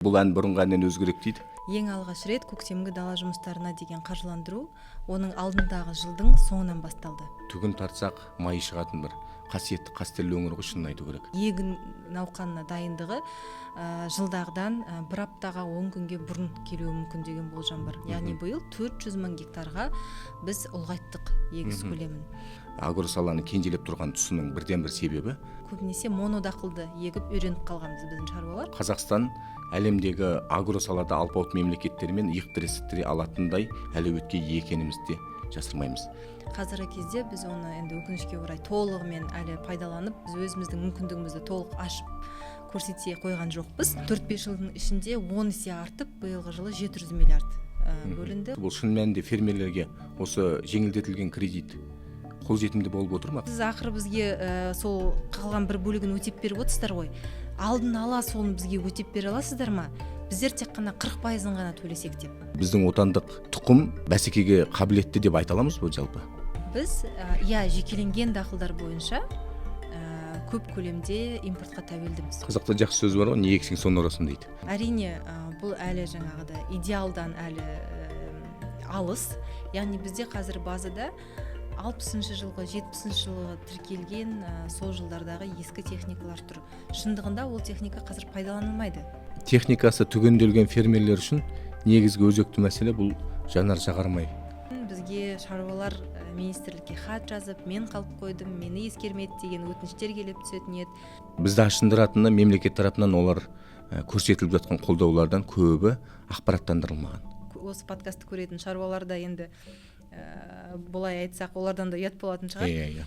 Бұл ән бұрынғы әннен өзгерек дейді. Ең алғаш рет көктемгі дала жұмыстарына деген қаржыландыру оның алдындағы жылдың соңынан басталды. Түгін тартсақ майы шығатын бір қасиетті қастерлі өңір ғой, шынын айту керек. Егін науқанына дайындығы жылдағыдан бір аптаға 10 күнге бұрын келуі мүмкін деген болжам бар. Яғни биыл 400 мың гектарға біз ұлғайттық егіс көлемін. Агросаланы кенжелеп тұрған тұсының бірден бір себебі көбінесе монодақылды егіп үйреніп қалғанбыз біздің шаруалар. Қазақстан әлемдегі агросалада алпауыт мемлекеттермен иық тірестіре алатындай әлеуетке ие екенімізді жасырмаймыз. Қазіргі кезде біз оны енді өкінішке орай толығымен әлі пайдаланып, біз өзіміздің мүмкіндігімізді толық ашып көрсете қойған жоқпыз. 4-5 жылдың ішінде 10 есе артып, биылғы жылы 700 миллиард бөлінді. Бұл шын мәнінде фермерлерге осы жеңілдетілген кредит қолжетімді болып отыр ма? Сіз ақыры бізге сол қалған бір бөлігін өтеп беріп отырсыздар ғой. Алдын ала соны бізге өтеп бере аласыздар ма? Біздер тек қана 40%-ын ғана төлесек деп. Біздің отандық тұқым бәсекеге қабілетті деп айта аламыз ба жалпы? Біз жекеленген дақылдар бойынша көп көлемде импортқа тәуелдіміз. Қазақта жақсы сөз бар ғой, не ексең соны орасың дейді. Әрине, бұл әлі жаңағыда идеалдан әлі алыс. Яғни бізде қазір базада 60 жылғы, 70 жылғы тіркелген сол жылдардағы ескі техникалар тұр. Шындығында ол техника қазір пайдаланылмайды. Техникасы түгенделген фермерлер үшін негізгі өзекті мәселе бұл жанар-жағармай. Бізге шаруалар министрлікке хат жазып, мен қалып қойдым, мені ескермеді деген өтініштер келіп түсетін еді. Бізді ашындыратыны мемлекет тарапынан олар көрсетіліп жатқан қолдаулардан көбі ақпараттандырылмаған. Осы подкастты көретін шаруалар да енді бұлай айтсақ, олардан да ұят болатын шығар. Иә.